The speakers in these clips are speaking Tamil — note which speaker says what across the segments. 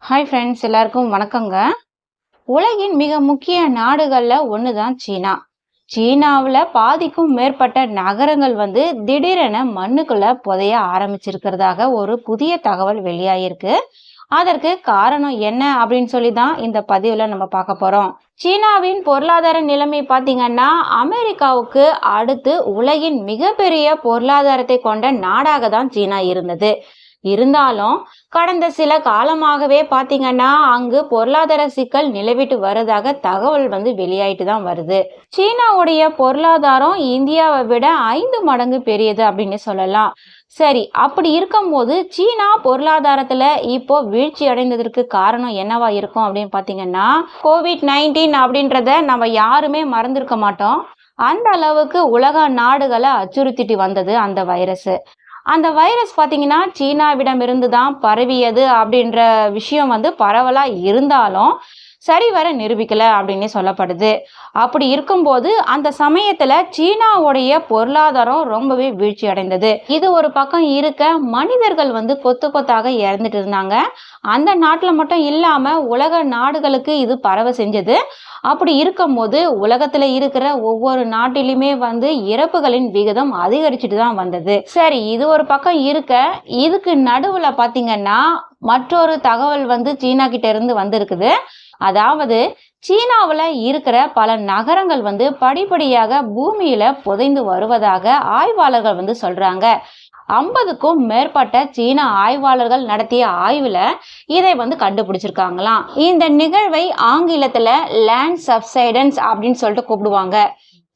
Speaker 1: ஹாய் ஃப்ரெண்ட்ஸ், எல்லாருக்கும் வணக்கங்க. உலகின் மிக முக்கிய நாடுகள்ல ஒண்ணுதான் சீனா. சீனாவுல பாதிக்கும் மேற்பட்ட நகரங்கள் திடீரென மண்ணுக்குள்ள புதைய ஆரம்பிச்சிருக்கிறதாக ஒரு புதிய தகவல் வெளியாயிருக்கு. அதற்கு காரணம் என்ன அப்படின்னு சொல்லி தான் இந்த பதிவுல நம்ம பார்க்க போறோம். சீனாவின் பொருளாதார நிலைமை பார்த்தீங்கன்னா, அமெரிக்காவுக்கு அடுத்து உலகின் மிகப்பெரிய பொருளாதாரத்தை கொண்ட நாடாக தான் சீனா இருந்தது. இருந்தாலும் கடந்த சில காலமாகவே பாத்தீங்கன்னா அங்கு பொருளாதார சிக்கல் நிலவிட்டு வருவதாக தகவல் வெளியாயிட்டு தான் வருது. சீனாவுடைய பொருளாதாரம் இந்தியாவை விட 5 மடங்கு பெரியது அப்படின்னு சொல்லலாம். சரி, அப்படி இருக்கும்போது சீனா பொருளாதாரத்துல இப்போ வீழ்ச்சி அடைந்ததற்கு காரணம் என்னவா இருக்கும் அப்படின்னு பாத்தீங்கன்னா, COVID-19 அப்படின்றத நம்ம யாருமே மறந்திருக்க மாட்டோம். அந்த அளவுக்கு உலக நாடுகளை அச்சுறுத்திட்டு வந்தது அந்த வைரஸ். அந்த வைரஸ் பார்த்தீங்கன்னா, சீனாவிடமிருந்து தான் பரவியது அப்படின்ற விஷயம் பரவலா இருந்தாலும், சரிவர நிரூபிக்கல அப்படின்னு சொல்லப்படுது. அப்படி இருக்கும்போது, அந்த சமயத்துல சீனாவுடைய பொருளாதாரம் ரொம்பவே வீழ்ச்சி அடைந்தது. இது ஒரு பக்கம் இருக்க, மனிதர்கள் கொத்து கொத்தாக இறந்துட்டு இருந்தாங்க. அந்த நாட்டுல மட்டும் இல்லாம உலக நாடுகளுக்கு இது பரவ செஞ்சது. அப்படி இருக்கும்போது உலகத்துல இருக்கிற ஒவ்வொரு நாட்டிலுமே இறப்புகளின் விகிதம் அதிகரிச்சுட்டு தான் வந்தது. சரி, இது ஒரு பக்கம் இருக்க, இதுக்கு நடுவுல பாத்தீங்கன்னா மற்றொரு தகவல் சீனா கிட்ட இருந்து வந்திருக்குது. அதாவது சீனாவுல இருக்கிற பல நகரங்கள் படிப்படியாக பூமியில புதைந்து வருவதாக ஆய்வாளர்கள் சொல்றாங்க. 50க்கும் மேற்பட்ட சீன ஆய்வாளர்கள் நடத்திய ஆய்வுல இதை கண்டுபிடிச்சிருக்காங்களாம். இந்த நிகழ்வை ஆங்கிலத்துல லேண்ட் சப்சைடன்ஸ் அப்படின்னு சொல்லிட்டு கூப்பிடுவாங்க.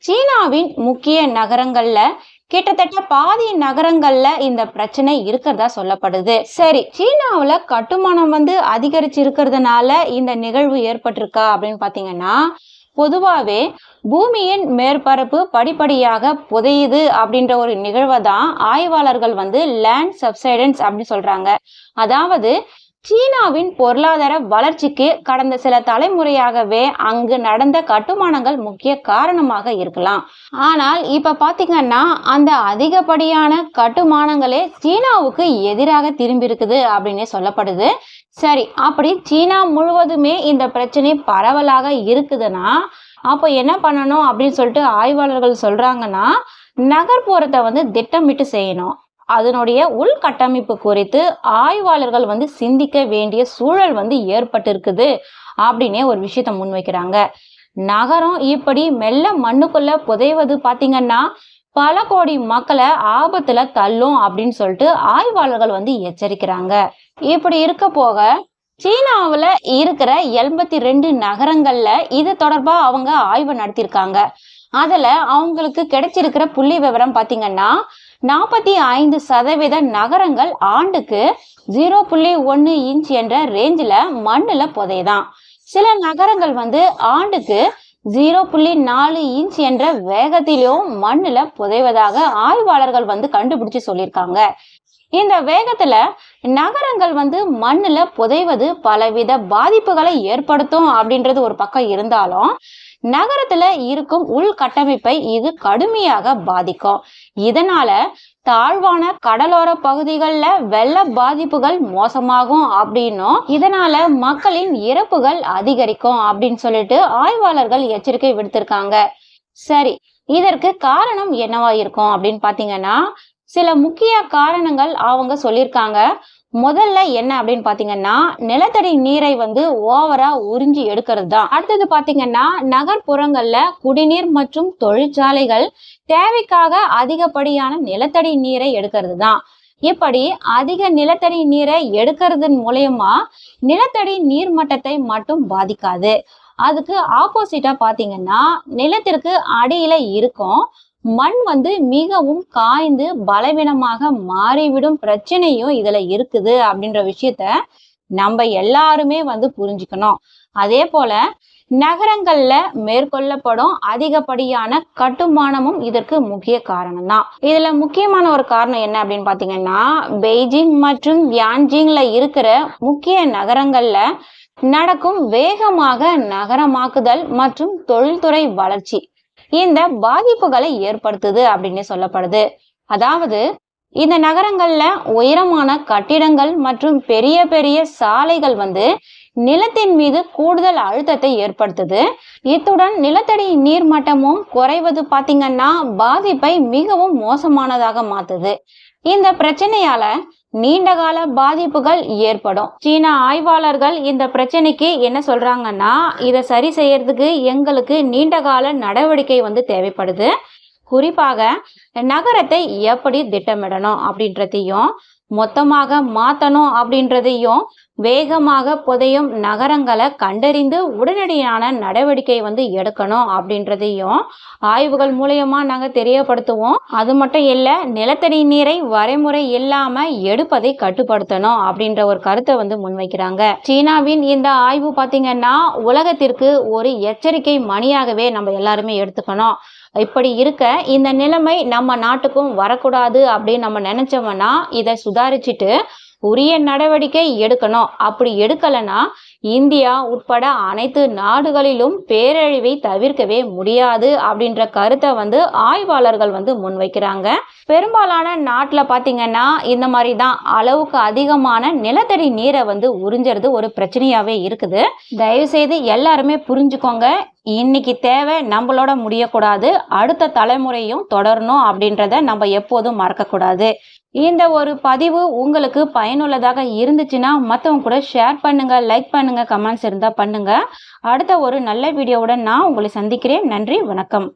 Speaker 1: சீனாவின் முக்கிய நகரங்கள்ல கிட்டத்தட்ட பாதி நகரங்கள்ல இந்த பிரச்சனை இருக்கிறதா சொல்லப்படுது. சரி, சீனாவுல கட்டுமானம் அதிகரிச்சு இருக்கிறதுனால இந்த நிகழ்வு ஏற்பட்டிருக்கா அப்படின்னு பாத்தீங்கன்னா, பொதுவாவே பூமியின் மேற்பரப்பு படிப்படியாக புதையுது அப்படின்ற ஒரு நிகழ்வை தான் ஆய்வாளர்கள் லேண்ட் சப்சைடன்ஸ் அப்படின்னு சொல்றாங்க. அதாவது சீனாவின் பொருளாதார வளர்ச்சிக்கு கடந்த சில தலைமுறையாகவே அங்கு நடந்த கட்டுமானங்கள் முக்கிய காரணமாக இருக்கலாம். ஆனால் இப்ப பாத்தீங்கன்னா அந்த அதிகப்படியான கட்டுமானங்களே சீனாவுக்கு எதிராக திரும்பி இருக்குது அப்படின்னு சொல்லப்படுது. சரி, அப்படி சீனா முழுவதுமே இந்த பிரச்சனை பரவலாக இருக்குதுன்னா அப்ப என்ன பண்ணணும் அப்படின்னு சொல்லிட்டு ஆய்வாளர்கள் சொல்றாங்கன்னா, நகர்ப்புறத்தை திட்டமிட்டு செய்யணும். அதனுடைய உள்கட்டமைப்பு குறித்து ஆய்வாளர்கள் சிந்திக்க வேண்டிய சூழல் ஏற்பட்டு இருக்குது அப்படின்னே ஒரு விஷயத்த முன்வைக்கிறாங்க. நகரம் இப்படி மெல்ல மண்ணுக்குள்ள புதைவது பாத்தீங்கன்னா பல கோடி மக்களை ஆபத்துல தள்ளும் அப்படின்னு சொல்லிட்டு ஆய்வாளர்கள் எச்சரிக்கிறாங்க. இப்படி இருக்க போக சீனாவுல இருக்கிற 82 நகரங்கள்ல இது தொடர்பா அவங்க ஆய்வு நடத்தியிருக்காங்க. அதுல அவங்களுக்கு கிடைச்சிருக்கிற புள்ளி விவரம் பாத்தீங்கன்னா, 45% நகரங்கள் ஆண்டுக்கு 0.1 இன்ச் என்ற ரேஞ்சில மண்ணுல புதையதான். சில நகரங்கள் ஆண்டுக்கு 0.4 இன்ச் என்ற வேகத்திலும் மண்ணுல புதைவதாக ஆய்வாளர்கள் கண்டுபிடிச்சு சொல்லியிருக்காங்க. இந்த வேகத்துல நகரங்கள் மண்ணுல புதைவது பலவித பாதிப்புகளை ஏற்படுத்தும் அப்படின்றது ஒரு பக்கம் இருந்தாலும், நகரத்துல இருக்கும் உள்கட்டமைப்பை இது கடுமையாக பாதிக்கும். இதனால தாழ்வான கடலோர பகுதிகளில் வெள்ள பாதிப்புகள் மோசமாகும் அப்படின்னும், இதனால மக்களின் இறப்புகள் அதிகரிக்கும் அப்படின்னு சொல்லிட்டு ஆய்வாளர்கள் எச்சரிக்கை விடுத்திருக்காங்க. சரி, இதற்கு காரணம் என்னவா இருக்கும் அப்படின்னு பாத்தீங்கன்னா, சில முக்கிய காரணங்கள் அவங்க சொல்லியிருக்காங்க. முதல்ல என்ன அப்படின்னு பாத்தீங்கன்னா, நிலத்தடி நீரை ஓவரா உறிஞ்சி எடுக்கிறது தான். அடுத்தது பாத்தீங்கன்னா, நகர்ப்புறங்கள்ல குடிநீர் மற்றும் தொழிற்சாலைகள் தேவைக்காக அதிகப்படியான நிலத்தடி நீரை எடுக்கிறது தான். இப்படி அதிக நிலத்தடி நீரை எடுக்கிறதன் மூலயமா நிலத்தடி நீர் மட்டத்தை மட்டும் பாதிக்காது. அதுக்கு ஆப்போசிட்டா பாத்தீங்கன்னா, நிலத்திற்கு அடியில இருக்கும் மண் மிகவும் காய்ந்து பலவீனமாக மாறிவிடும் பிரச்சனையும் இதுல இருக்குது அப்படின்ற விஷயத்த நம்ம எல்லாருமே புரிஞ்சுக்கணும். அதே போல நகரங்கள்ல மேற்கொள்ளப்படும் அதிகப்படியான கட்டுமானமும் இதற்கு முக்கிய காரணம் தான். இதுல முக்கியமான ஒரு காரணம் என்ன அப்படின்னு பாத்தீங்கன்னா, பெய்ஜிங் மற்றும் யான்ஜிங்ல இருக்கிற முக்கிய நகரங்கள்ல நடக்கும் வேகமாக நகரமாக்குதல் மற்றும் தொழில்துறை வளர்ச்சி இந்த பாதிப்புகளை ஏற்படுத்துது அப்படின்னு சொல்லப்படுது. அதாவது இந்த நகரங்கள்ல உயரமான கட்டிடங்கள் மற்றும் பெரிய பெரிய சாலைகள் வந்து நிலத்தின் மீது கூடுதல் அழுத்தத்தை ஏற்படுத்துது. இத்துடன் நிலத்தடி நீர் மட்டமும் குறைவது பாத்தீங்கன்னா பாதிப்பை மிகவும் மோசமானதாக மாத்துது. இந்த பிரச்சனையால நீண்டகால பாதிப்புகள் ஏற்படும். சீன ஆய்வாளர்கள் இந்த பிரச்சனைக்கு என்ன சொல்றாங்கன்னா, இதை சரி செய்யறதுக்கு எங்களுக்கு நீண்டகால நடவடிக்கை வந்து தேவைப்படுது. குறிப்பாக நகரத்தை எப்படி திட்டமிடணும் அப்படின்றதையும், மொத்தமாக மாத்தணும் அப்படின்றதையும், வேகமாக புதையும் நகரங்களை கண்டறிந்து உடனடியான நடவடிக்கை வந்து எடுக்கணும் அப்படின்றதையும் ஆய்வுகள் மூலியமா நாங்க தெரியப்படுத்துவோம். அது மட்டும் இல்ல, நிலத்தடி நீரை வரைமுறை இல்லாம எடுப்பதை கட்டுப்படுத்தணும் அப்படின்ற ஒரு கருத்தை வந்து முன்வைக்கிறாங்க. சீனாவின் இந்த ஆய்வு பாத்தீங்கன்னா உலகத்திற்கு ஒரு எச்சரிக்கை மணியாகவே நம்ம எல்லாருமே எடுத்துக்கணும். இப்படி இருக்க இந்த நிலைமை நம்ம நாட்டுக்கும் வரக்கூடாது அப்படின்னு நம்ம நினைச்சோம்னா இதை சுதாரிச்சுட்டு உரிய நடவடிக்கை எடுக்கணும். அப்படி எடுக்கலைன்னா இந்தியா உட்பட அனைத்து நாடுகளிலும் பேரழிவை தவிர்க்கவே முடியாது அப்படின்ற கருத்தை வந்து ஆய்வாளர்கள் வந்து முன்வைக்கிறாங்க. பெரும்பாலான நாட்டுல பாத்தீங்கன்னா இந்த மாதிரி தான் அளவுக்கு அதிகமான நிலத்தடி நீரை வந்து உறிஞ்சுறது ஒரு பிரச்சனையாவே இருக்குது. தயவு செய்து எல்லாருமே புரிஞ்சுக்கோங்க. இன்னைக்கு தேவை நம்மளோட முடியக்கூடாது, அடுத்த தலைமுறையும் தொடரணும் அப்படின்றத நம்ம எப்போதும் மறக்கக்கூடாது. இந்த ஒரு பதிவு உங்களுக்கு பயனுள்ளதாக இருந்துச்சுன்னா மற்றவங்க கூட ஷேர் பண்ணுங்க, லைக் பண்ணுங்க, கமெண்ட்ஸ் இருந்தால் பண்ணுங்க. அடுத்த ஒரு நல்ல வீடியோவுடன் நான் உங்களை சந்திக்கிறேன். நன்றி, வணக்கம்.